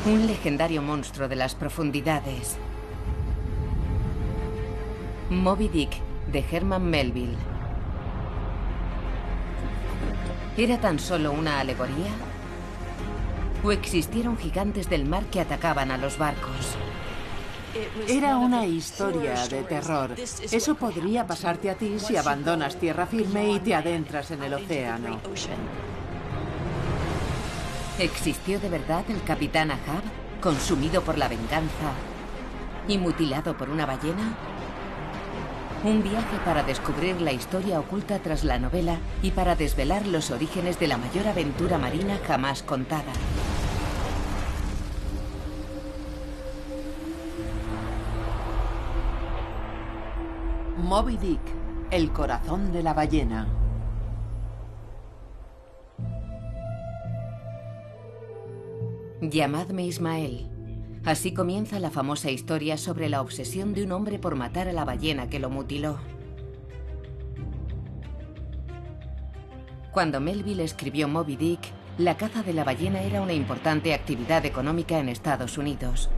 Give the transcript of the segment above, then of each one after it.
Un legendario monstruo de las profundidades. Moby Dick, de Herman Melville. ¿Era tan solo una alegoría? ¿O existieron gigantes del mar que atacaban a los barcos? Era una historia de terror. Eso podría pasarte a ti si abandonas tierra firme y te adentras en el océano. ¿Existió de verdad el capitán Ahab, consumido por la venganza y mutilado por una ballena? Un viaje para descubrir la historia oculta tras la novela y para desvelar los orígenes de la mayor aventura marina jamás contada. Moby Dick, el corazón de la ballena. Llamadme Ismael. Así comienza la famosa historia sobre la obsesión de un hombre por matar a la ballena que lo mutiló. Cuando Melville escribió Moby Dick, la caza de la ballena era una importante actividad económica en Estados Unidos.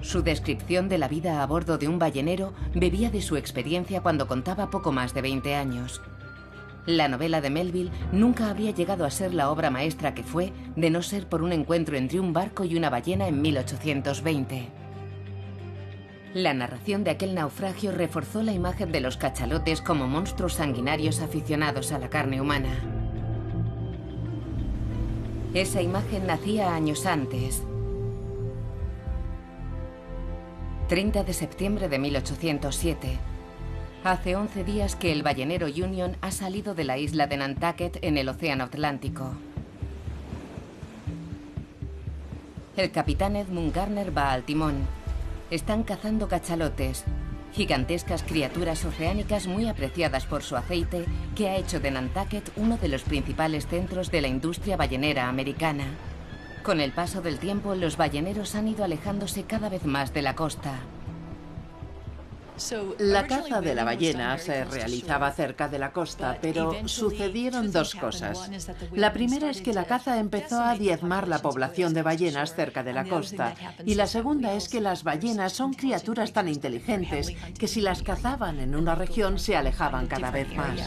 Su descripción de la vida a bordo de un ballenero bebía de su experiencia cuando contaba poco más de 20 años. La novela de Melville nunca habría llegado a ser la obra maestra que fue, de no ser por un encuentro entre un barco y una ballena en 1820. La narración de aquel naufragio reforzó la imagen de los cachalotes como monstruos sanguinarios aficionados a la carne humana. Esa imagen nacía años antes. 30 de septiembre de 1807. Hace 11 días que el ballenero Union ha salido de la isla de Nantucket en el Océano Atlántico. El capitán Edmund Garner va al timón. Están cazando cachalotes, gigantescas criaturas oceánicas muy apreciadas por su aceite, que ha hecho de Nantucket uno de los principales centros de la industria ballenera americana. Con el paso del tiempo, los balleneros han ido alejándose cada vez más de la costa. La caza de la ballena se realizaba cerca de la costa, pero sucedieron dos cosas. La primera es que la caza empezó a diezmar la población de ballenas cerca de la costa, y la segunda es que las ballenas son criaturas tan inteligentes que si las cazaban en una región se alejaban cada vez más.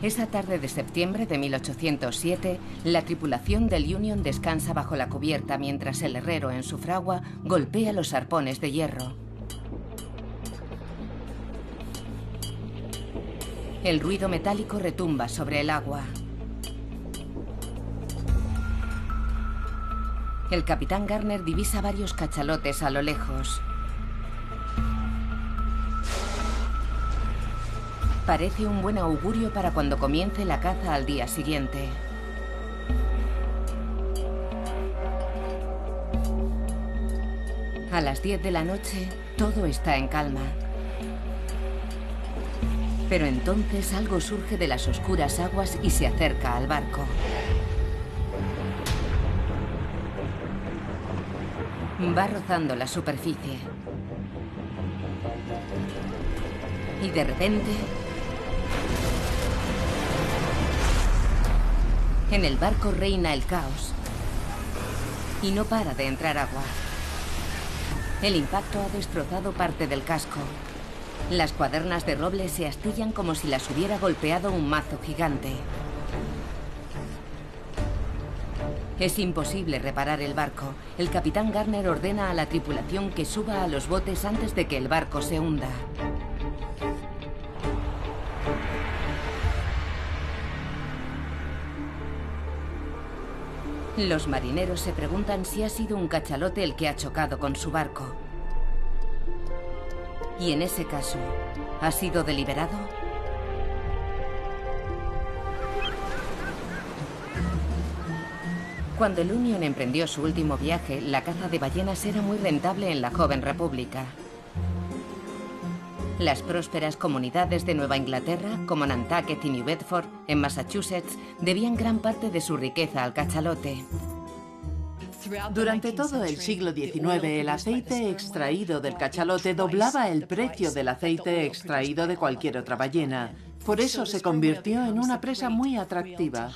Esa tarde de septiembre de 1807, la tripulación del Union descansa bajo la cubierta mientras el herrero en su fragua golpea los arpones de hierro. El ruido metálico retumba sobre el agua. El capitán Garner divisa varios cachalotes a lo lejos. Parece un buen augurio para cuando comience la caza al día siguiente. A las 10 de la noche, todo está en calma. Pero entonces algo surge de las oscuras aguas y se acerca al barco. Va rozando la superficie. Y de repente, en el barco reina el caos. Y no para de entrar agua. El impacto ha destrozado parte del casco. Las cuadernas de roble se astillan como si las hubiera golpeado un mazo gigante. Es imposible reparar el barco. El capitán Garner ordena a la tripulación que suba a los botes antes de que el barco se hunda. Los marineros se preguntan si ha sido un cachalote el que ha chocado con su barco. Y en ese caso, ¿ha sido deliberado? Cuando el Union emprendió su último viaje, la caza de ballenas era muy rentable en la joven república. Las prósperas comunidades de Nueva Inglaterra, como Nantucket y New Bedford, en Massachusetts, debían gran parte de su riqueza al cachalote. Durante todo el siglo XIX, el aceite extraído del cachalote doblaba el precio del aceite extraído de cualquier otra ballena. Por eso se convirtió en una presa muy atractiva.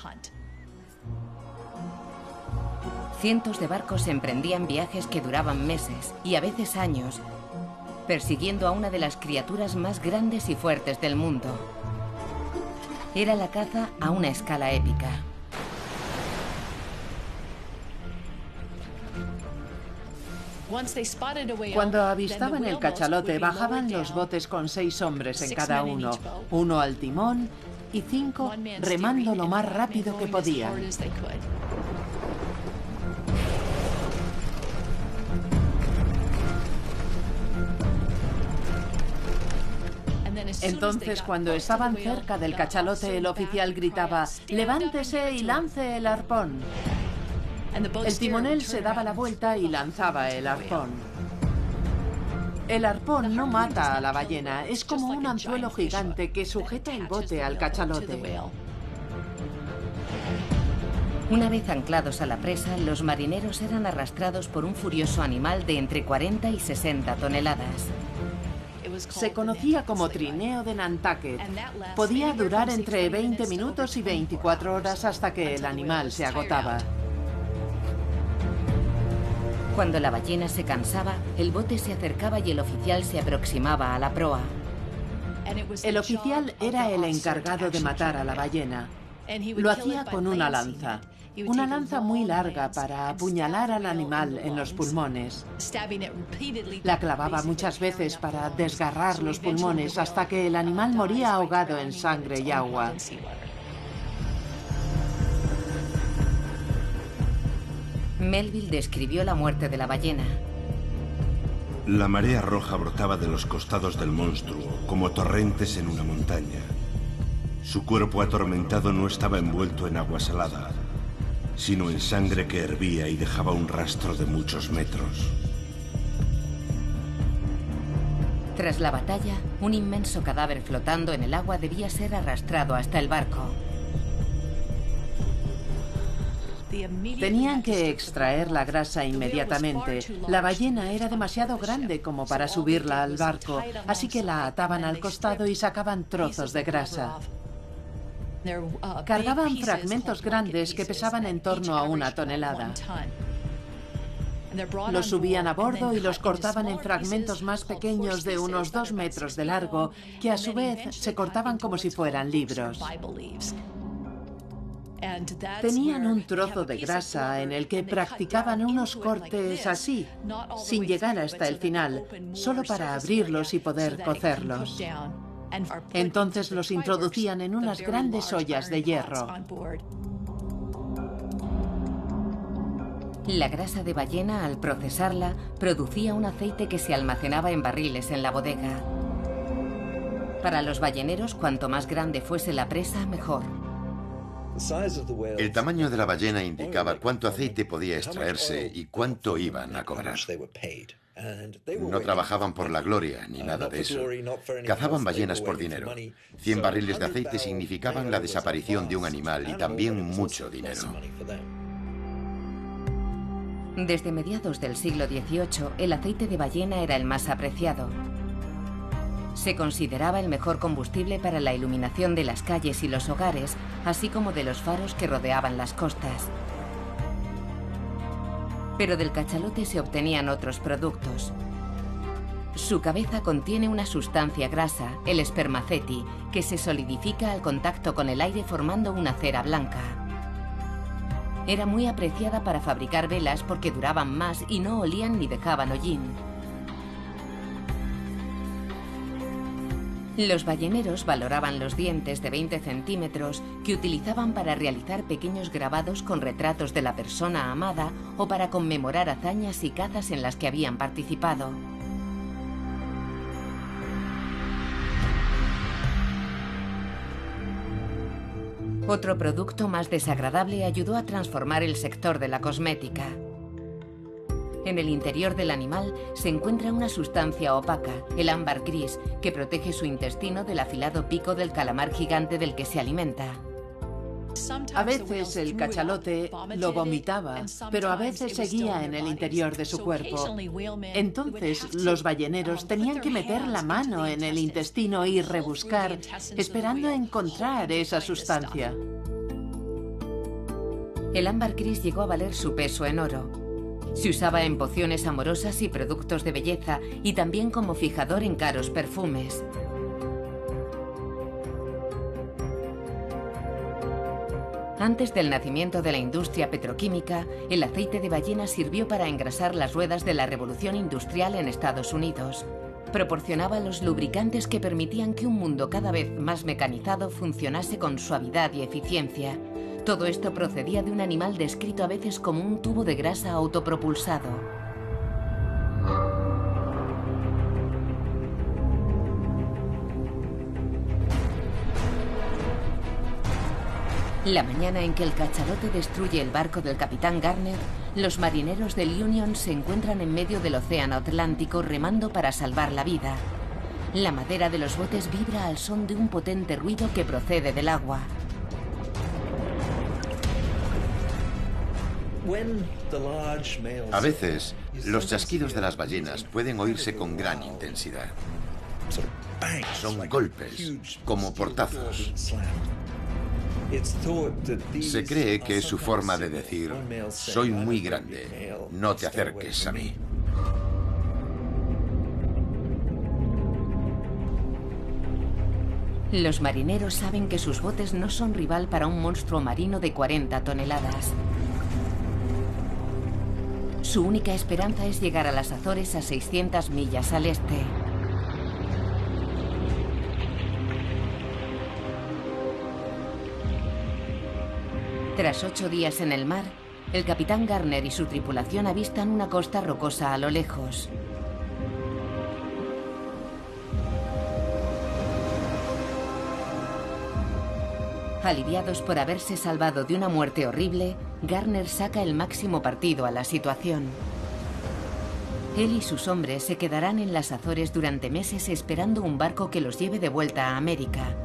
Cientos de barcos emprendían viajes que duraban meses y a veces años, persiguiendo a una de las criaturas más grandes y fuertes del mundo. Era la caza a una escala épica. Cuando avistaban el cachalote, bajaban los botes con 6 hombres en cada uno, 1 al timón y 5 remando lo más rápido que podían. Entonces, cuando estaban cerca del cachalote, el oficial gritaba: «¡Levántese y lance el arpón!». El timonel se daba la vuelta y lanzaba el arpón. El arpón no mata a la ballena, es como un anzuelo gigante que sujeta el bote al cachalote. Una vez anclados a la presa, los marineros eran arrastrados por un furioso animal de entre 40 y 60 toneladas. Se conocía como trineo de Nantucket. Podía durar entre 20 minutos y 24 horas hasta que el animal se agotaba. Cuando la ballena se cansaba, el bote se acercaba y el oficial se aproximaba a la proa. El oficial era el encargado de matar a la ballena. Lo hacía con una lanza muy larga para apuñalar al animal en los pulmones. La clavaba muchas veces para desgarrar los pulmones hasta que el animal moría ahogado en sangre y agua. Melville describió la muerte de la ballena. La marea roja brotaba de los costados del monstruo, como torrentes en una montaña. Su cuerpo atormentado no estaba envuelto en agua salada, sino en sangre que hervía y dejaba un rastro de muchos metros. Tras la batalla, un inmenso cadáver flotando en el agua debía ser arrastrado hasta el barco. Tenían que extraer la grasa inmediatamente. La ballena era demasiado grande como para subirla al barco, así que la ataban al costado y sacaban trozos de grasa. Cargaban fragmentos grandes que pesaban en torno a 1 tonelada. Los subían a bordo y los cortaban en fragmentos más pequeños de unos 2 metros de largo, que a su vez se cortaban como si fueran libros. Tenían un trozo de grasa en el que practicaban unos cortes así, sin llegar hasta el final, solo para abrirlos y poder cocerlos. Entonces los introducían en unas grandes ollas de hierro. La grasa de ballena, al procesarla, producía un aceite que se almacenaba en barriles en la bodega. Para los balleneros, cuanto más grande fuese la presa, mejor. El tamaño de la ballena indicaba cuánto aceite podía extraerse y cuánto iban a cobrar. No trabajaban por la gloria ni nada de eso. Cazaban ballenas por dinero. 100 barriles de aceite significaban la desaparición de un animal y también mucho dinero. Desde mediados del siglo XVIII, el aceite de ballena era el más apreciado. Se consideraba el mejor combustible para la iluminación de las calles y los hogares, así como de los faros que rodeaban las costas. Pero del cachalote se obtenían otros productos. Su cabeza contiene una sustancia grasa, el espermaceti, que se solidifica al contacto con el aire formando una cera blanca. Era muy apreciada para fabricar velas porque duraban más y no olían ni dejaban hollín. Los balleneros valoraban los dientes de 20 centímetros que utilizaban para realizar pequeños grabados con retratos de la persona amada o para conmemorar hazañas y cazas en las que habían participado. Otro producto más desagradable ayudó a transformar el sector de la cosmética. En el interior del animal se encuentra una sustancia opaca, el ámbar gris, que protege su intestino del afilado pico del calamar gigante del que se alimenta. A veces el cachalote lo vomitaba, pero a veces seguía en el interior de su cuerpo. Entonces los balleneros tenían que meter la mano en el intestino y rebuscar, esperando encontrar esa sustancia. El ámbar gris llegó a valer su peso en oro. Se usaba en pociones amorosas y productos de belleza, y también como fijador en caros perfumes. Antes del nacimiento de la industria petroquímica, el aceite de ballena sirvió para engrasar las ruedas de la revolución industrial en Estados Unidos. Proporcionaba los lubricantes que permitían que un mundo cada vez más mecanizado funcionase con suavidad y eficiencia. Todo esto procedía de un animal descrito a veces como un tubo de grasa autopropulsado. La mañana en que el cachalote destruye el barco del capitán Garner, los marineros del Union se encuentran en medio del océano Atlántico remando para salvar la vida. La madera de los botes vibra al son de un potente ruido que procede del agua. A veces, los chasquidos de las ballenas pueden oírse con gran intensidad. Son golpes, como portazos. Se cree que es su forma de decir: soy muy grande, no te acerques a mí. Los marineros saben que sus botes no son rival para un monstruo marino de 40 toneladas. Su única esperanza es llegar a las Azores a 600 millas al este. Tras 8 días en el mar, el capitán Garner y su tripulación avistan una costa rocosa a lo lejos. Aliviados por haberse salvado de una muerte horrible, Garner saca el máximo partido a la situación. Él y sus hombres se quedarán en las Azores durante meses esperando un barco que los lleve de vuelta a América.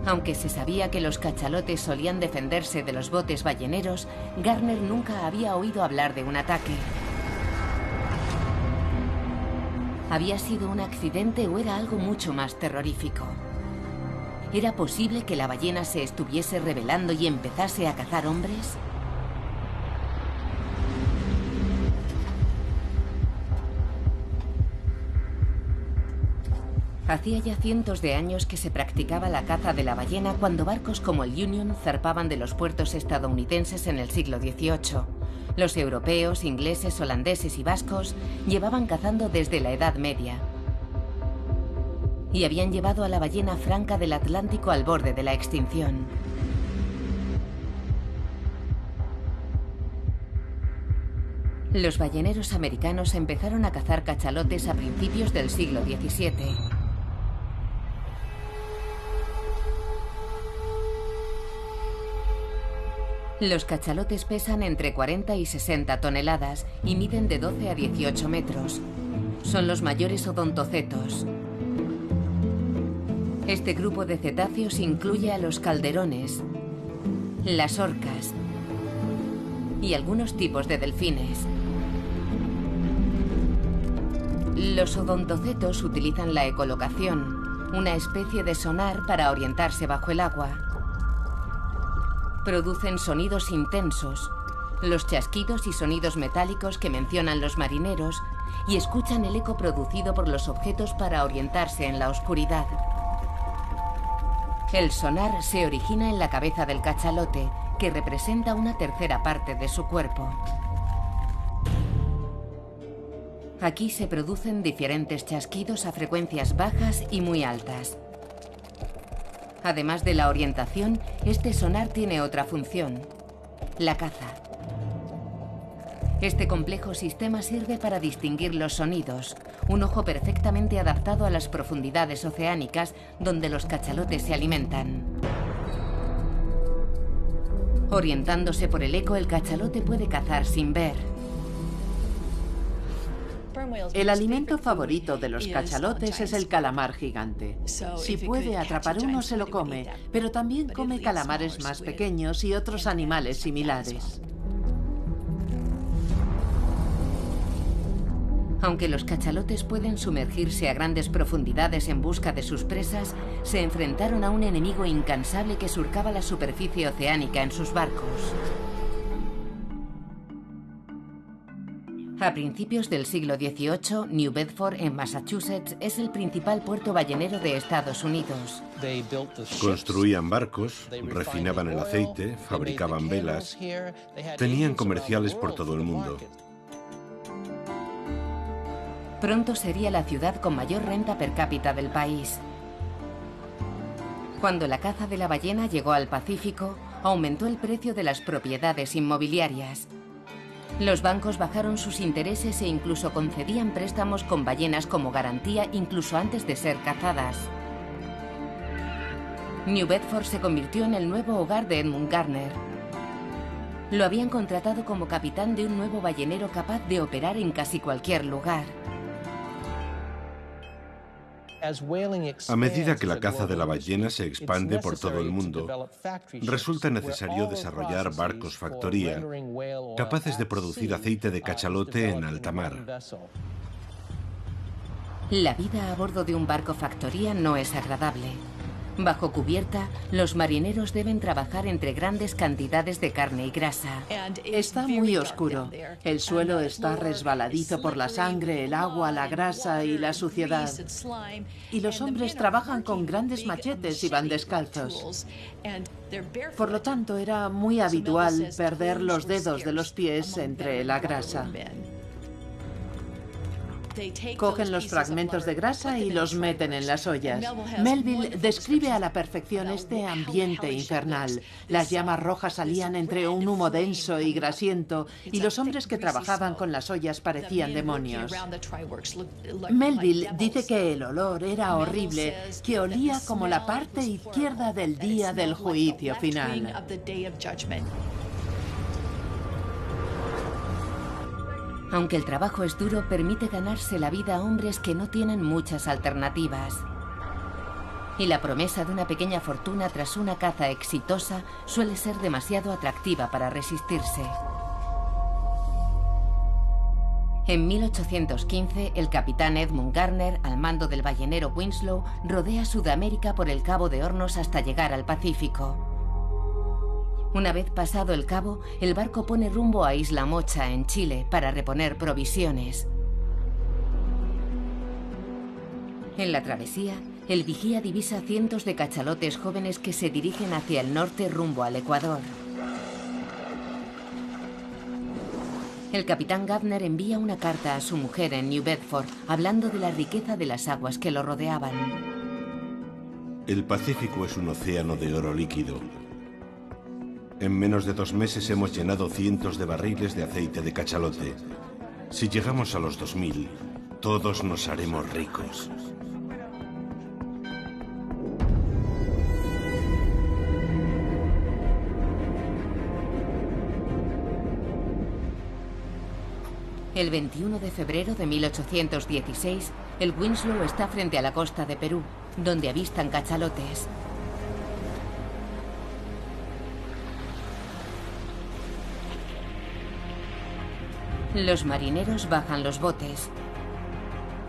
Aunque se sabía que los cachalotes solían defenderse de los botes balleneros, Garner nunca había oído hablar de un ataque. ¿Había sido un accidente o era algo mucho más terrorífico? ¿Era posible que la ballena se estuviese rebelando y empezase a cazar hombres? Hacía ya cientos de años que se practicaba la caza de la ballena cuando barcos como el Union zarpaban de los puertos estadounidenses en el siglo XVIII. Los europeos, ingleses, holandeses y vascos llevaban cazando desde la Edad Media. Y habían llevado a la ballena franca del Atlántico al borde de la extinción. Los balleneros americanos empezaron a cazar cachalotes a principios del siglo XVII. Los cachalotes pesan entre 40 y 60 toneladas y miden de 12 a 18 metros. Son los mayores odontocetos. Este grupo de cetáceos incluye a los calderones, las orcas y algunos tipos de delfines. Los odontocetos utilizan la ecolocación, una especie de sonar para orientarse bajo el agua. Producen sonidos intensos, los chasquidos y sonidos metálicos que mencionan los marineros, y escuchan el eco producido por los objetos para orientarse en la oscuridad. El sonar se origina en la cabeza del cachalote, que representa una tercera parte de su cuerpo. Aquí se producen diferentes chasquidos a frecuencias bajas y muy altas. Además de la orientación, este sonar tiene otra función: la caza. Este complejo sistema sirve para distinguir los sonidos, un ojo perfectamente adaptado a las profundidades oceánicas donde los cachalotes se alimentan. Orientándose por el eco, el cachalote puede cazar sin ver. El alimento favorito de los cachalotes es el calamar gigante. Si puede atrapar uno, se lo come, pero también come calamares más pequeños y otros animales similares. Aunque los cachalotes pueden sumergirse a grandes profundidades en busca de sus presas, se enfrentaron a un enemigo incansable que surcaba la superficie oceánica en sus barcos. A principios del siglo XVIII, New Bedford, en Massachusetts, es el principal puerto ballenero de Estados Unidos. Construían barcos, refinaban el aceite, fabricaban velas, tenían comerciales por todo el mundo. Pronto sería la ciudad con mayor renta per cápita del país. Cuando la caza de la ballena llegó al Pacífico, aumentó el precio de las propiedades inmobiliarias. Los bancos bajaron sus intereses e incluso concedían préstamos con ballenas como garantía incluso antes de ser cazadas. New Bedford se convirtió en el nuevo hogar de Edmund Gardner. Lo habían contratado como capitán de un nuevo ballenero capaz de operar en casi cualquier lugar. A medida que la caza de la ballena se expande por todo el mundo, resulta necesario desarrollar barcos factoría capaces de producir aceite de cachalote en alta mar. La vida a bordo de un barco factoría no es agradable. Bajo cubierta, los marineros deben trabajar entre grandes cantidades de carne y grasa. Está muy oscuro. El suelo está resbaladizo por la sangre, el agua, la grasa y la suciedad. Y los hombres trabajan con grandes machetes y van descalzos. Por lo tanto, era muy habitual perder los dedos de los pies entre la grasa. Cogen los fragmentos de grasa y los meten en las ollas. Melville describe a la perfección este ambiente infernal. Las llamas rojas salían entre un humo denso y grasiento, y los hombres que trabajaban con las ollas parecían demonios. Melville dice que el olor era horrible, que olía como la parte izquierda del día del juicio final. Aunque el trabajo es duro, permite ganarse la vida a hombres que no tienen muchas alternativas. Y la promesa de una pequeña fortuna tras una caza exitosa suele ser demasiado atractiva para resistirse. En 1815, el capitán Edmund Gardner, al mando del ballenero Winslow, rodea Sudamérica por el Cabo de Hornos hasta llegar al Pacífico. Una vez pasado el cabo, el barco pone rumbo a Isla Mocha, en Chile, para reponer provisiones. En la travesía, el vigía divisa cientos de cachalotes jóvenes que se dirigen hacia el norte rumbo al Ecuador. El capitán Gardner envía una carta a su mujer en New Bedford, hablando de la riqueza de las aguas que lo rodeaban. El Pacífico es un océano de oro líquido. En menos de 2 meses hemos llenado cientos de barriles de aceite de cachalote. Si llegamos a los 2000, todos nos haremos ricos. El 21 de febrero de 1816, el Winslow está frente a la costa de Perú, donde avistan cachalotes. Los marineros bajan los botes.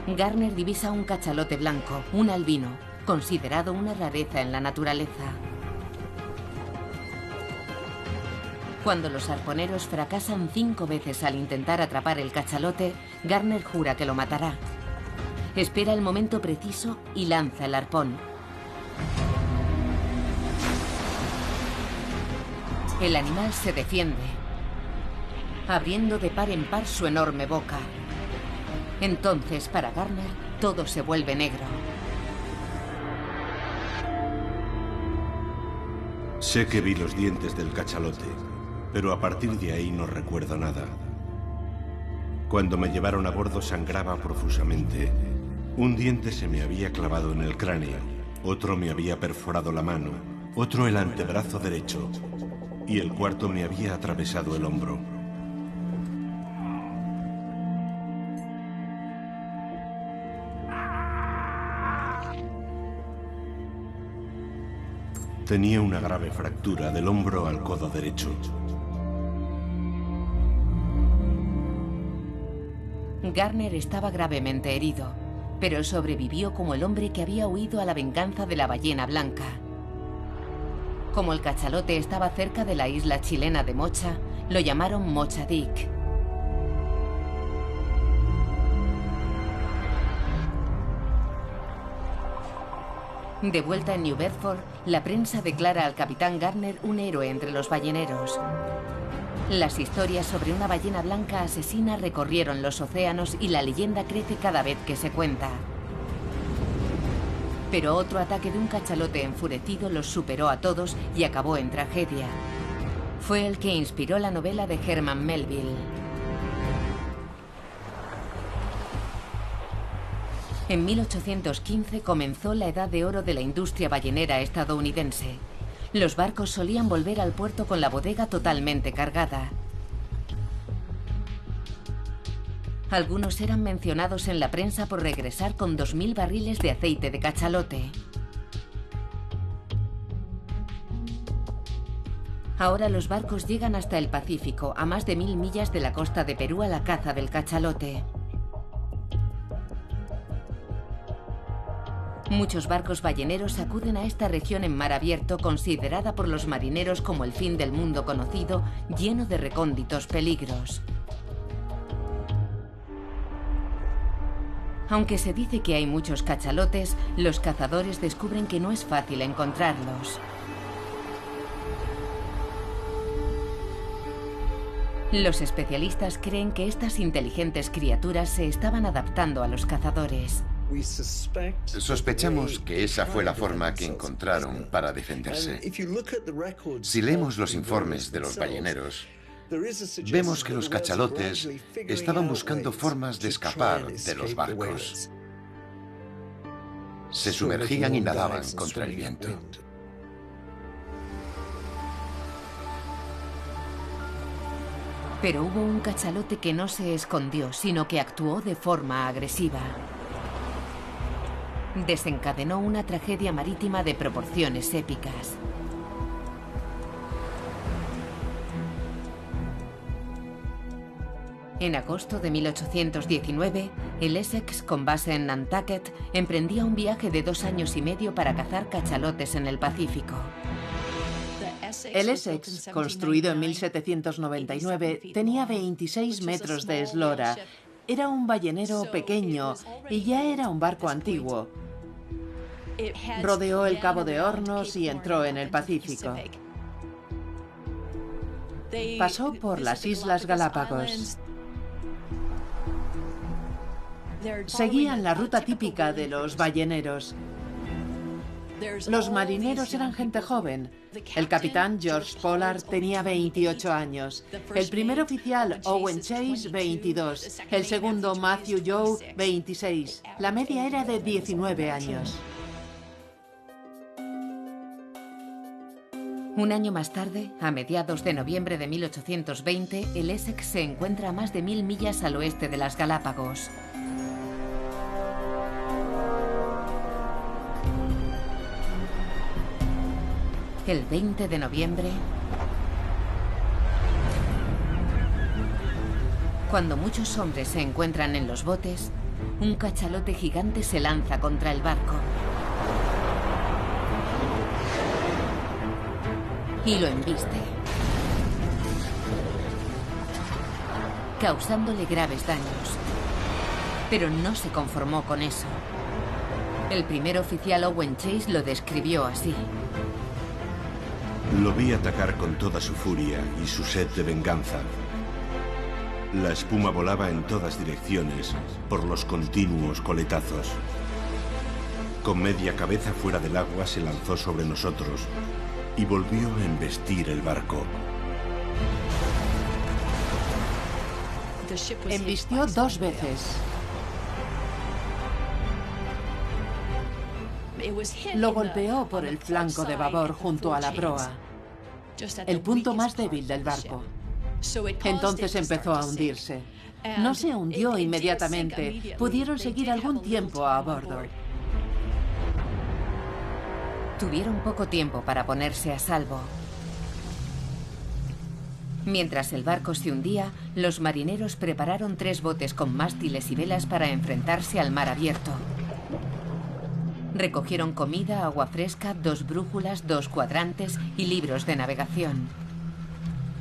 Gardner divisa un cachalote blanco, un albino, considerado una rareza en la naturaleza. Cuando los arponeros fracasan 5 veces al intentar atrapar el cachalote, Gardner jura que lo matará. Espera el momento preciso y lanza el arpón. El animal se defiende, abriendo de par en par su enorme boca. Entonces, para Gardner, todo se vuelve negro. Sé que vi los dientes del cachalote, pero a partir de ahí no recuerdo nada. Cuando me llevaron a bordo sangraba profusamente. Un diente se me había clavado en el cráneo, otro me había perforado la mano, otro el antebrazo derecho, y el cuarto me había atravesado el hombro. Tenía una grave fractura del hombro al codo derecho. Garner estaba gravemente herido, pero sobrevivió como el hombre que había huido a la venganza de la ballena blanca. Como el cachalote estaba cerca de la isla chilena de Mocha, lo llamaron Mocha Dick. De vuelta en New Bedford, la prensa declara al capitán Garner un héroe entre los balleneros. Las historias sobre una ballena blanca asesina recorrieron los océanos y la leyenda crece cada vez que se cuenta. Pero otro ataque de un cachalote enfurecido los superó a todos y acabó en tragedia. Fue el que inspiró la novela de Herman Melville. En 1815 comenzó la edad de oro de la industria ballenera estadounidense. Los barcos solían volver al puerto con la bodega totalmente cargada. Algunos eran mencionados en la prensa por regresar con 2000 barriles de aceite de cachalote. Ahora los barcos llegan hasta el Pacífico, a más de 1000 millas de la costa de Perú, a la caza del cachalote. Muchos barcos balleneros acuden a esta región en mar abierto, considerada por los marineros como el fin del mundo conocido, lleno de recónditos peligros. Aunque se dice que hay muchos cachalotes, los cazadores descubren que no es fácil encontrarlos. Los especialistas creen que estas inteligentes criaturas se estaban adaptando a los cazadores. Sospechamos que esa fue la forma que encontraron para defenderse. Si leemos los informes de los balleneros, vemos que los cachalotes estaban buscando formas de escapar de los barcos. Se sumergían y nadaban contra el viento. Pero hubo un cachalote que no se escondió, sino que actuó de forma agresiva. Desencadenó una tragedia marítima de proporciones épicas. En agosto de 1819, el Essex, con base en Nantucket, emprendía un viaje de 2 años y medio para cazar cachalotes en el Pacífico. El Essex, construido en 1799, tenía 26 metros de eslora. Era un ballenero pequeño y ya era un barco antiguo. Rodeó el Cabo de Hornos y entró en el Pacífico. Pasó por las Islas Galápagos. Seguían la ruta típica de los balleneros. Los marineros eran gente joven. El capitán George Pollard tenía 28 años. El primer oficial, Owen Chase, 22. El segundo, Matthew Joe, 26. La media era de 19 años. Un año más tarde, a mediados de noviembre de 1820, el Essex se encuentra a más de 1000 millas al oeste de las Galápagos. El 20 de noviembre, cuando muchos hombres se encuentran en los botes, un cachalote gigante se lanza contra el barco y lo embiste, causándole graves daños. Pero no se conformó con eso. El primer oficial Owen Chase lo describió así: lo vi atacar con toda su furia y su sed de venganza. La espuma volaba en todas direcciones por los continuos coletazos. Con media cabeza fuera del agua se lanzó sobre nosotros y volvió a embestir el barco. Embistió 2 veces. Lo golpeó por el flanco de babor junto a la proa, el punto más débil del barco. Entonces empezó a hundirse. No se hundió inmediatamente. Pudieron seguir algún tiempo a bordo. Tuvieron poco tiempo para ponerse a salvo. Mientras el barco se hundía, los marineros prepararon 3 botes con mástiles y velas para enfrentarse al mar abierto. Recogieron comida, agua fresca, 2 brújulas, 2 cuadrantes y libros de navegación.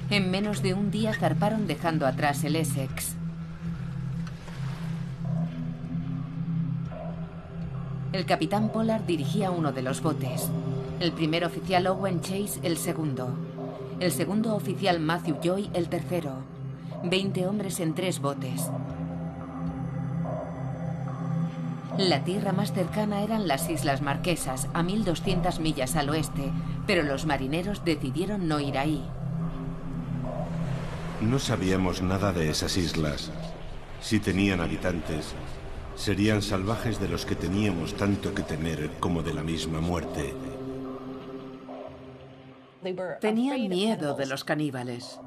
En menos de un día zarparon dejando atrás el Essex. El capitán Pollard dirigía uno de los botes. El primer oficial Owen Chase el segundo. El segundo oficial Matthew Joy el tercero. 20 hombres en 3 botes. La tierra más cercana eran las Islas Marquesas, a 1200 millas al oeste, pero los marineros decidieron no ir ahí. No sabíamos nada de esas islas. Si tenían habitantes, serían salvajes de los que teníamos tanto que temer como de la misma muerte. Tenían miedo de los caníbales.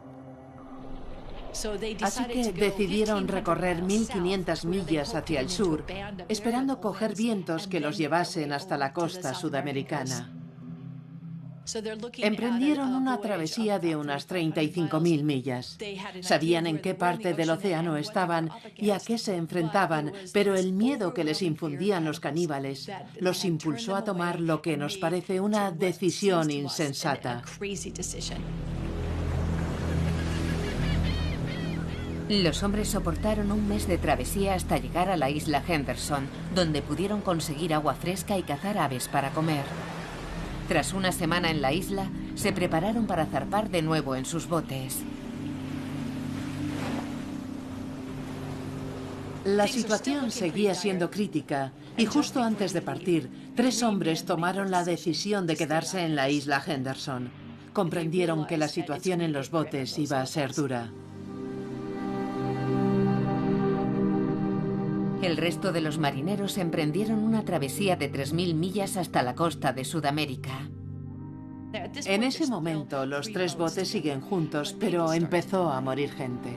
Así que decidieron recorrer 1500 millas hacia el sur, esperando coger vientos que los llevasen hasta la costa sudamericana. Emprendieron una travesía de unas 35.000 millas. Sabían en qué parte del océano estaban y a qué se enfrentaban, pero el miedo que les infundían los caníbales los impulsó a tomar lo que nos parece una decisión insensata. Los hombres soportaron un mes de travesía hasta llegar a la isla Henderson, donde pudieron conseguir agua fresca y cazar aves para comer. Tras una semana en la isla, se prepararon para zarpar de nuevo en sus botes. La situación seguía siendo crítica y justo antes de partir, 3 hombres tomaron la decisión de quedarse en la isla Henderson. Comprendieron que la situación en los botes iba a ser dura. El resto de los marineros emprendieron una travesía de 3000 millas hasta la costa de Sudamérica. En ese momento, los 3 botes siguen juntos, pero empezó a morir gente.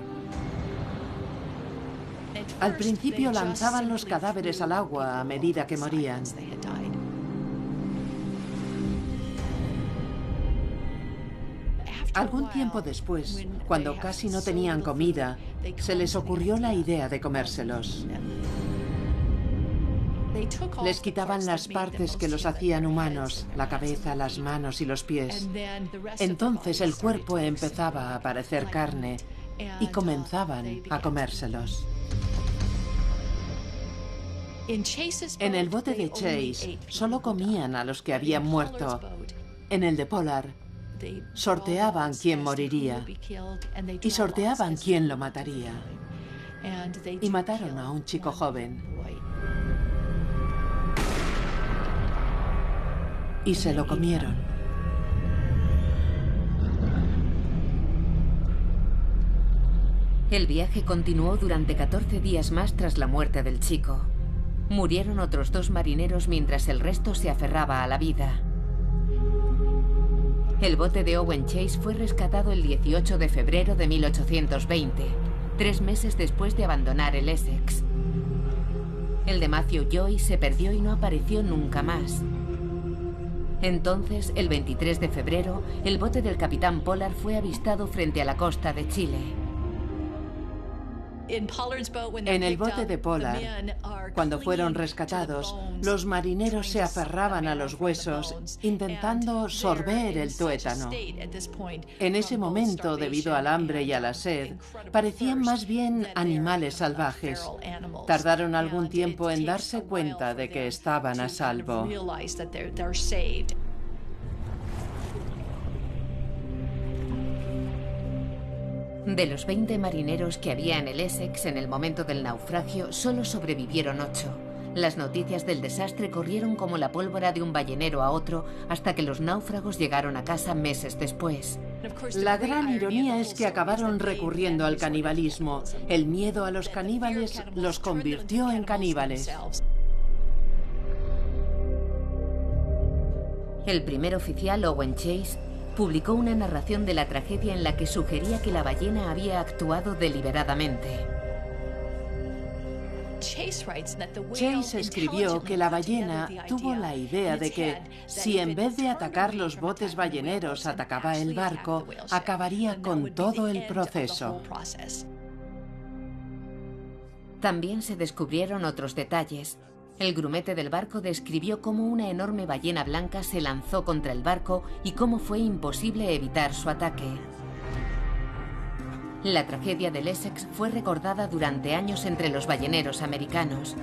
Al principio lanzaban los cadáveres al agua a medida que morían. Algún tiempo después, cuando casi no tenían comida, se les ocurrió la idea de comérselos. Les quitaban las partes que los hacían humanos, la cabeza, las manos y los pies. Entonces el cuerpo empezaba a parecer carne y comenzaban a comérselos. En el bote de Chase solo comían a los que habían muerto. En el de Pollard sorteaban quién moriría y sorteaban quién lo mataría. Y mataron a un chico joven. Y se lo comieron. El viaje continuó durante 14 días más tras la muerte del chico. Murieron otros 2 marineros mientras el resto se aferraba a la vida. El bote de Owen Chase fue rescatado el 18 de febrero de 1820, 3 meses después de abandonar el Essex. El de Matthew Joy se perdió y no apareció nunca más. Entonces, el 23 de febrero, el bote del capitán Pollard fue avistado frente a la costa de Chile. En el bote de Pollard, cuando fueron rescatados, los marineros se aferraban a los huesos, intentando sorber el tuétano. En ese momento, debido al hambre y a la sed, parecían más bien animales salvajes. Tardaron algún tiempo en darse cuenta de que estaban a salvo. De los 20 marineros que había en el Essex en el momento del naufragio, solo sobrevivieron 8. Las noticias del desastre corrieron como la pólvora de un ballenero a otro hasta que los náufragos llegaron a casa meses después. La gran ironía es que acabaron recurriendo al canibalismo. El miedo a los caníbales los convirtió en caníbales. El primer oficial, Owen Chase, publicó una narración de la tragedia en la que sugería que la ballena había actuado deliberadamente. Chase escribió que la ballena tuvo la idea de que, si en vez de atacar los botes balleneros atacaba el barco, acabaría con todo el proceso. También se descubrieron otros detalles. El grumete del barco describió cómo una enorme ballena blanca se lanzó contra el barco y cómo fue imposible evitar su ataque. La tragedia del Essex fue recordada durante años entre los balleneros americanos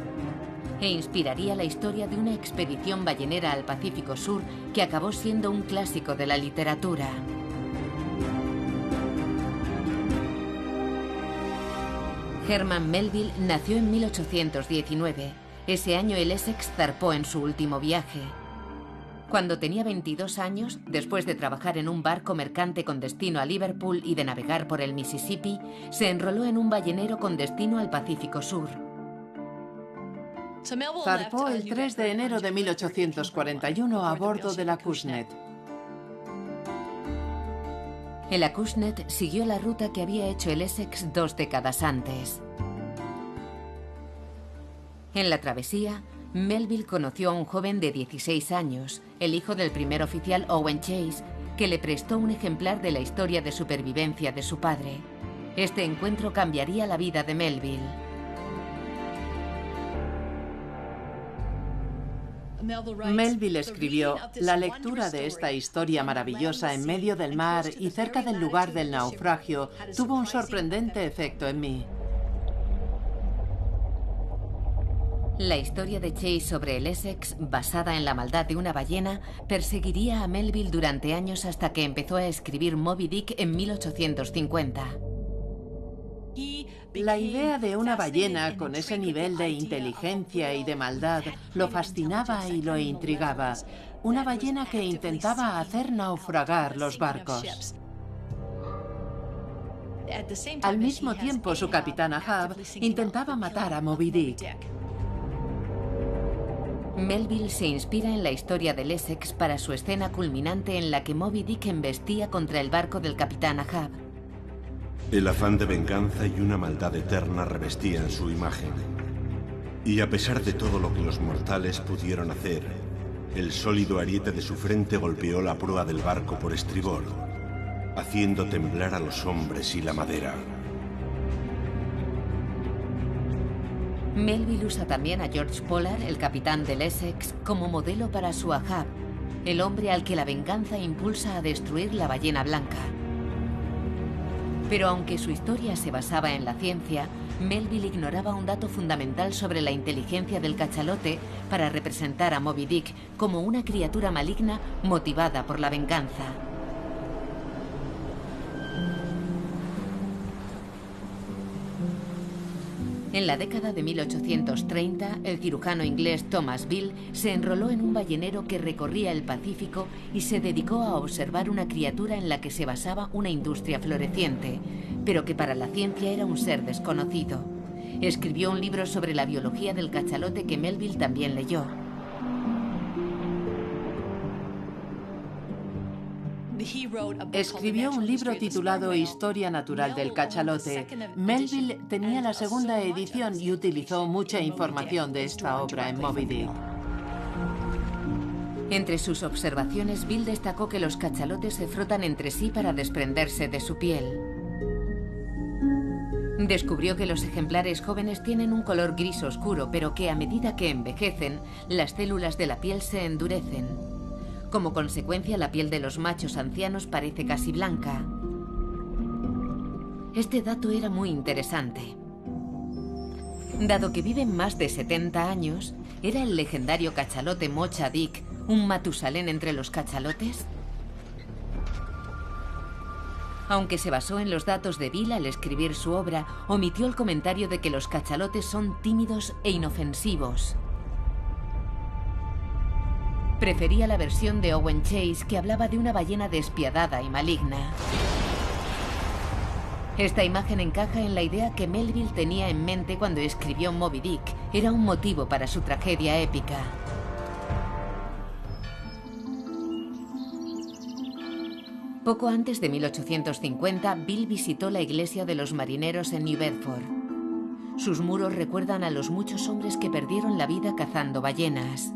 e inspiraría la historia de una expedición ballenera al Pacífico Sur que acabó siendo un clásico de la literatura. Herman Melville nació en 1819. Ese año el Essex zarpó en su último viaje. Cuando tenía 22 años, después de trabajar en un barco mercante con destino a Liverpool y de navegar por el Mississippi, se enroló en un ballenero con destino al Pacífico Sur. Zarpó el 3 de enero de 1841 a bordo del Acushnet. El Acushnet siguió la ruta que había hecho el Essex 2 décadas antes. En la travesía, Melville conoció a un joven de 16 años, el hijo del primer oficial Owen Chase, que le prestó un ejemplar de la historia de supervivencia de su padre. Este encuentro cambiaría la vida de Melville. Melville escribió: la lectura de esta historia maravillosa en medio del mar y cerca del lugar del naufragio tuvo un sorprendente efecto en mí. La historia de Chase sobre el Essex, basada en la maldad de una ballena, perseguiría a Melville durante años hasta que empezó a escribir Moby Dick en 1850. La idea de una ballena con ese nivel de inteligencia y de maldad lo fascinaba y lo intrigaba. Una ballena que intentaba hacer naufragar los barcos. Al mismo tiempo, su capitán Ahab intentaba matar a Moby Dick. Melville se inspira en la historia del Essex para su escena culminante en la que Moby Dick embestía contra el barco del capitán Ahab. El afán de venganza y una maldad eterna revestían su imagen. Y a pesar de todo lo que los mortales pudieron hacer, el sólido ariete de su frente golpeó la proa del barco por estribor, haciendo temblar a los hombres y la madera. Melville usa también a George Pollard, el capitán del Essex, como modelo para su Ahab, el hombre al que la venganza impulsa a destruir la ballena blanca. Pero aunque su historia se basaba en la ciencia, Melville ignoraba un dato fundamental sobre la inteligencia del cachalote para representar a Moby Dick como una criatura maligna motivada por la venganza. En la década de 1830, el cirujano inglés Thomas Bill se enroló en un ballenero que recorría el Pacífico y se dedicó a observar una criatura en la que se basaba una industria floreciente, pero que para la ciencia era un ser desconocido. Escribió un libro sobre la biología del cachalote que Melville también leyó. Escribió un libro titulado Historia Natural del Cachalote. Melville tenía la segunda edición y utilizó mucha información de esta obra en Moby Dick. Entre sus observaciones, Bill destacó que los cachalotes se frotan entre sí para desprenderse de su piel. Descubrió que los ejemplares jóvenes tienen un color gris oscuro, pero que a medida que envejecen, las células de la piel se endurecen. Como consecuencia, la piel de los machos ancianos parece casi blanca. Este dato era muy interesante. Dado que viven más de 70 años, ¿era el legendario cachalote Mocha Dick un Matusalén entre los cachalotes? Aunque se basó en los datos de Bill al escribir su obra, omitió el comentario de que los cachalotes son tímidos e inofensivos. Prefería la versión de Owen Chase, que hablaba de una ballena despiadada y maligna. Esta imagen encaja en la idea que Melville tenía en mente cuando escribió Moby Dick. Era un motivo para su tragedia épica. Poco antes de 1850, Bill visitó la iglesia de los marineros en New Bedford. Sus muros recuerdan a los muchos hombres que perdieron la vida cazando ballenas.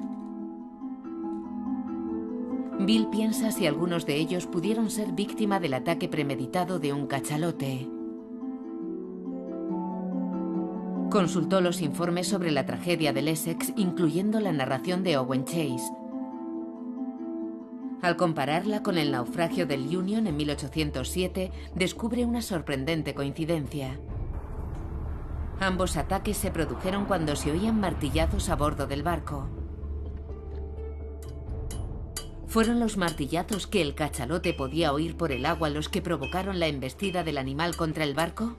Bill piensa si algunos de ellos pudieron ser víctima del ataque premeditado de un cachalote. Consultó los informes sobre la tragedia del Essex, incluyendo la narración de Owen Chase. Al compararla con el naufragio del Union en 1807, descubre una sorprendente coincidencia. Ambos ataques se produjeron cuando se oían martillazos a bordo del barco. ¿Fueron los martillazos que el cachalote podía oír por el agua los que provocaron la embestida del animal contra el barco?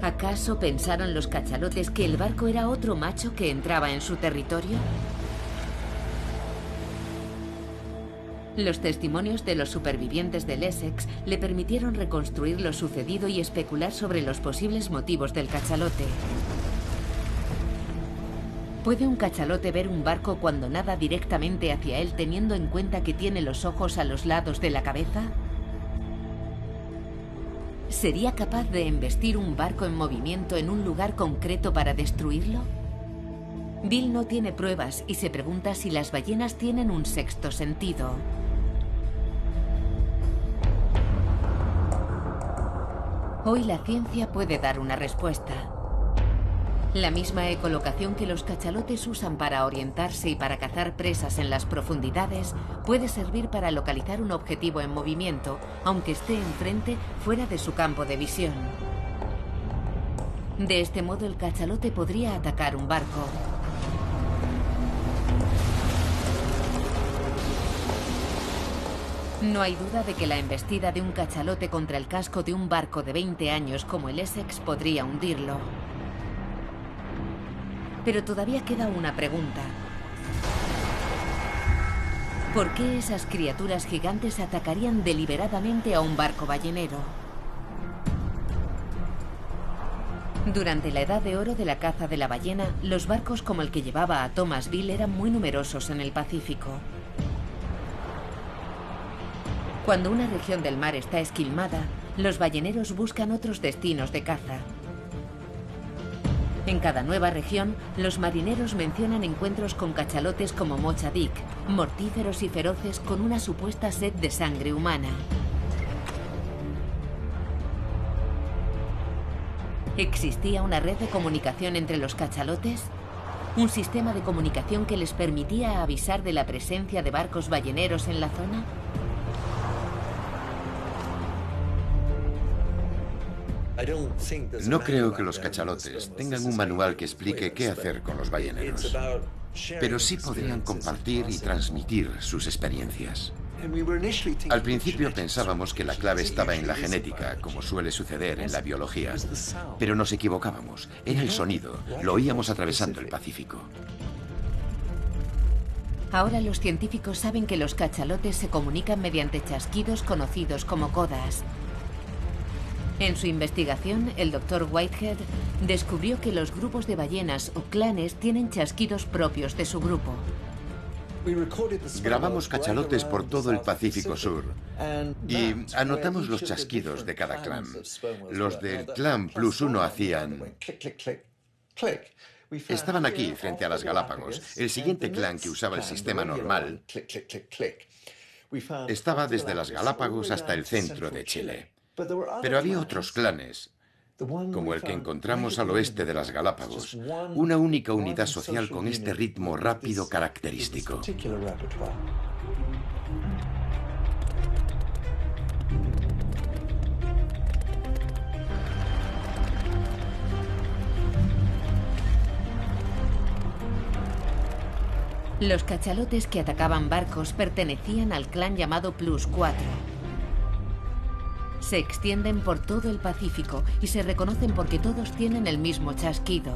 ¿Acaso pensaron los cachalotes que el barco era otro macho que entraba en su territorio? Los testimonios de los supervivientes del Essex le permitieron reconstruir lo sucedido y especular sobre los posibles motivos del cachalote. ¿Puede un cachalote ver un barco cuando nada directamente hacia él, teniendo en cuenta que tiene los ojos a los lados de la cabeza? ¿Sería capaz de embestir un barco en movimiento en un lugar concreto para destruirlo? Bill no tiene pruebas y se pregunta si las ballenas tienen un sexto sentido. Hoy la ciencia puede dar una respuesta. La misma ecolocación que los cachalotes usan para orientarse y para cazar presas en las profundidades puede servir para localizar un objetivo en movimiento, aunque esté enfrente, fuera de su campo de visión. De este modo, el cachalote podría atacar un barco. No hay duda de que la embestida de un cachalote contra el casco de un barco de 20 años como el Essex podría hundirlo. Pero todavía queda una pregunta. ¿Por qué esas criaturas gigantes atacarían deliberadamente a un barco ballenero? Durante la Edad de Oro de la caza de la ballena, los barcos como el que llevaba a Thomas Bill eran muy numerosos en el Pacífico. Cuando una región del mar está esquilmada, los balleneros buscan otros destinos de caza. En cada nueva región, los marineros mencionan encuentros con cachalotes como Mocha Dick, mortíferos y feroces con una supuesta sed de sangre humana. ¿Existía una red de comunicación entre los cachalotes? ¿Un sistema de comunicación que les permitía avisar de la presencia de barcos balleneros en la zona? No creo que los cachalotes tengan un manual que explique qué hacer con los balleneros, pero sí podrían compartir y transmitir sus experiencias. Al principio pensábamos que la clave estaba en la genética, como suele suceder en la biología, pero nos equivocábamos. Era el sonido, lo oíamos atravesando el Pacífico. Ahora los científicos saben que los cachalotes se comunican mediante chasquidos conocidos como codas. En su investigación, el Dr. Whitehead descubrió que los grupos de ballenas o clanes tienen chasquidos propios de su grupo. Grabamos cachalotes por todo el Pacífico Sur y anotamos los chasquidos de cada clan. Los del clan +1 hacían... Estaban aquí, frente a las Galápagos. El siguiente clan, que usaba el sistema normal, estaba desde las Galápagos hasta el centro de Chile. Pero había otros clanes, como el que encontramos al oeste de las Galápagos, una única unidad social con este ritmo rápido característico. Los cachalotes que atacaban barcos pertenecían al clan llamado +4. Se extienden por todo el Pacífico y se reconocen porque todos tienen el mismo chasquido.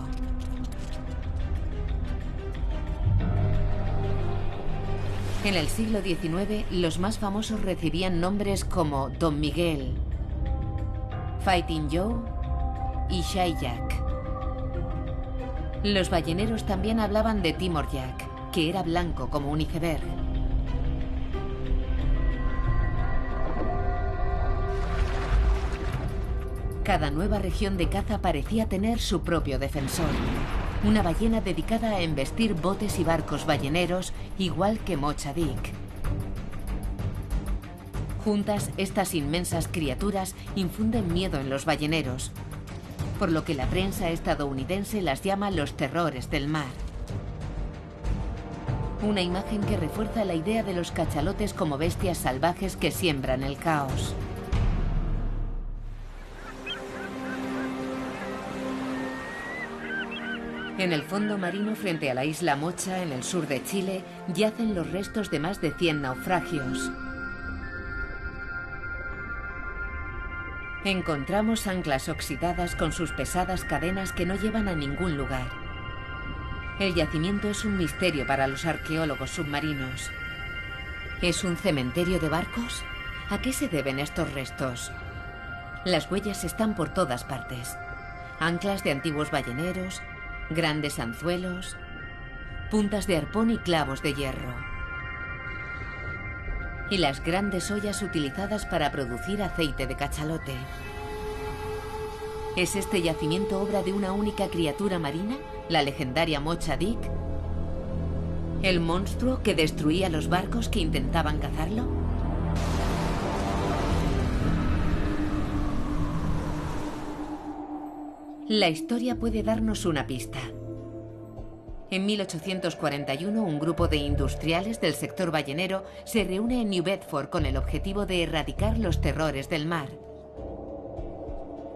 En el siglo XIX, los más famosos recibían nombres como Don Miguel, Fighting Joe y Shy Jack. Los balleneros también hablaban de Timor Jack, que era blanco como un iceberg. Cada nueva región de caza parecía tener su propio defensor. Una ballena dedicada a embestir botes y barcos balleneros, igual que Mocha-Dick. Juntas, estas inmensas criaturas infunden miedo en los balleneros, por lo que la prensa estadounidense las llama los terrores del mar. Una imagen que refuerza la idea de los cachalotes como bestias salvajes que siembran el caos. En el fondo marino frente a la isla Mocha, en el sur de Chile, yacen los restos de más de 100 naufragios. Encontramos anclas oxidadas con sus pesadas cadenas que no llevan a ningún lugar. El yacimiento es un misterio para los arqueólogos submarinos. ¿Es un cementerio de barcos? ¿A qué se deben estos restos? Las huellas están por todas partes. Anclas de antiguos balleneros, grandes anzuelos, puntas de arpón y clavos de hierro. Y las grandes ollas utilizadas para producir aceite de cachalote. ¿Es este yacimiento obra de una única criatura marina, la legendaria Mocha-Dick? ¿El monstruo que destruía los barcos que intentaban cazarlo? La historia puede darnos una pista. En 1841, un grupo de industriales del sector ballenero se reúne en New Bedford con el objetivo de erradicar los terrores del mar.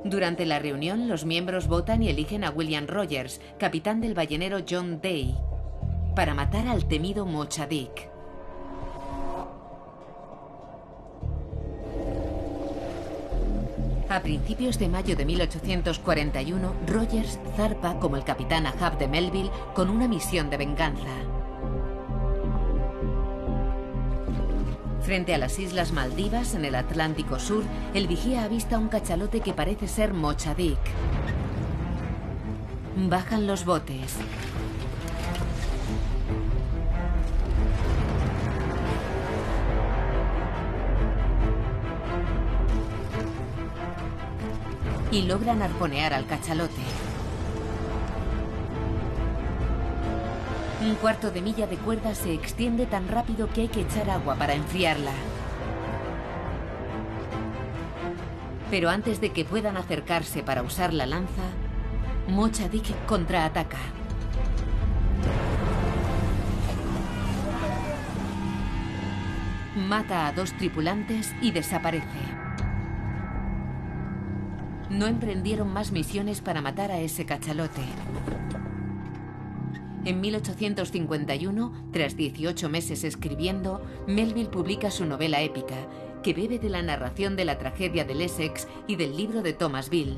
Durante la reunión, los miembros votan y eligen a William Rogers, capitán del ballenero John Day, para matar al temido Mocha-Dick. A principios de mayo de 1841, Rogers zarpa como el capitán Ahab de Melville con una misión de venganza. Frente a las Islas Maldivas, en el Atlántico Sur, el vigía avista un cachalote que parece ser Mocha-Dick. Bajan los botes. Y logran arponear al cachalote. Un cuarto de milla de cuerda se extiende tan rápido que hay que echar agua para enfriarla. Pero antes de que puedan acercarse para usar la lanza, Mocha-Dick contraataca. Mata a 2 tripulantes y desaparece. No emprendieron más misiones para matar a ese cachalote. En 1851, tras 18 meses escribiendo, Melville publica su novela épica, que bebe de la narración de la tragedia del Essex y del libro de Thomas Bill.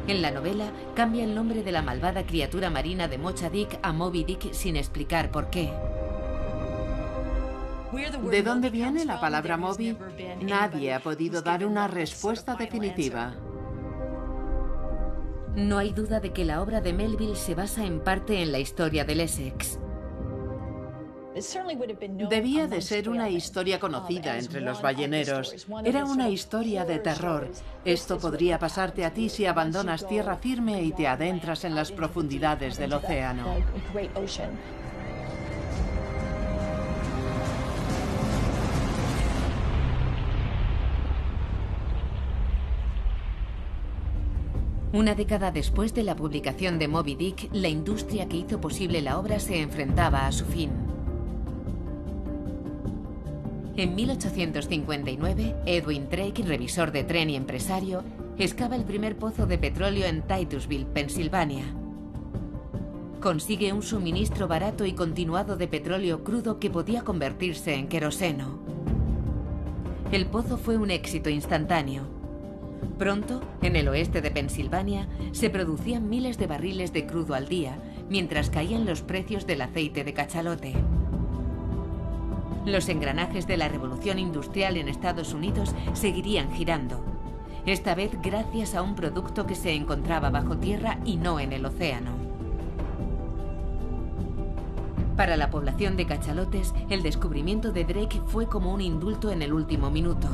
En la novela, cambia el nombre de la malvada criatura marina de Mocha-Dick a Moby Dick sin explicar por qué. ¿De dónde viene la palabra Moby? Nadie ha podido dar una respuesta definitiva. No hay duda de que la obra de Melville se basa en parte en la historia del Essex. Debía de ser una historia conocida entre los balleneros. Era una historia de terror. Esto podría pasarte a ti si abandonas tierra firme y te adentras en las profundidades del océano. Una década después de la publicación de Moby Dick, la industria que hizo posible la obra se enfrentaba a su fin. En 1859, Edwin Drake, revisor de tren y empresario, excava el primer pozo de petróleo en Titusville, Pensilvania. Consigue un suministro barato y continuado de petróleo crudo que podía convertirse en queroseno. El pozo fue un éxito instantáneo. Pronto, en el oeste de Pensilvania, se producían miles de barriles de crudo al día, mientras caían los precios del aceite de cachalote. Los engranajes de la revolución industrial en Estados Unidos seguirían girando, esta vez gracias a un producto que se encontraba bajo tierra y no en el océano. Para la población de cachalotes, el descubrimiento de Drake fue como un indulto en el último minuto.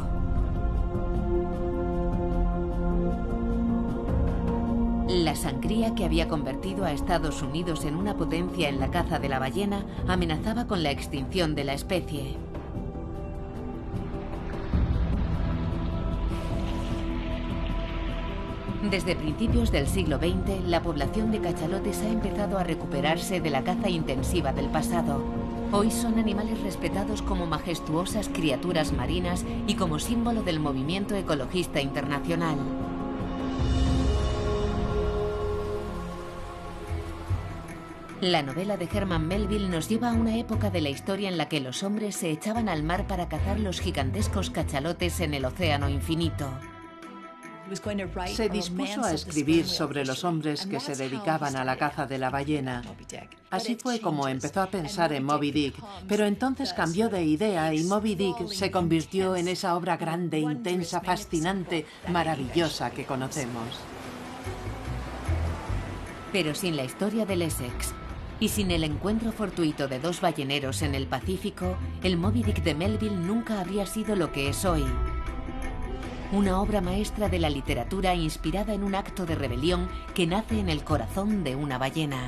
La sangría que había convertido a Estados Unidos en una potencia en la caza de la ballena amenazaba con la extinción de la especie. Desde principios del siglo XX, la población de cachalotes ha empezado a recuperarse de la caza intensiva del pasado. Hoy son animales respetados como majestuosas criaturas marinas y como símbolo del movimiento ecologista internacional. La novela de Herman Melville nos lleva a una época de la historia en la que los hombres se echaban al mar para cazar los gigantescos cachalotes en el océano infinito. Se dispuso a escribir sobre los hombres que se dedicaban a la caza de la ballena. Así fue como empezó a pensar en Moby Dick, pero entonces cambió de idea y Moby Dick se convirtió en esa obra grande, intensa, fascinante, maravillosa que conocemos. Pero sin la historia del Essex y sin el encuentro fortuito de dos balleneros en el Pacífico, el Moby Dick de Melville nunca habría sido lo que es hoy. Una obra maestra de la literatura inspirada en un acto de rebelión que nace en el corazón de una ballena.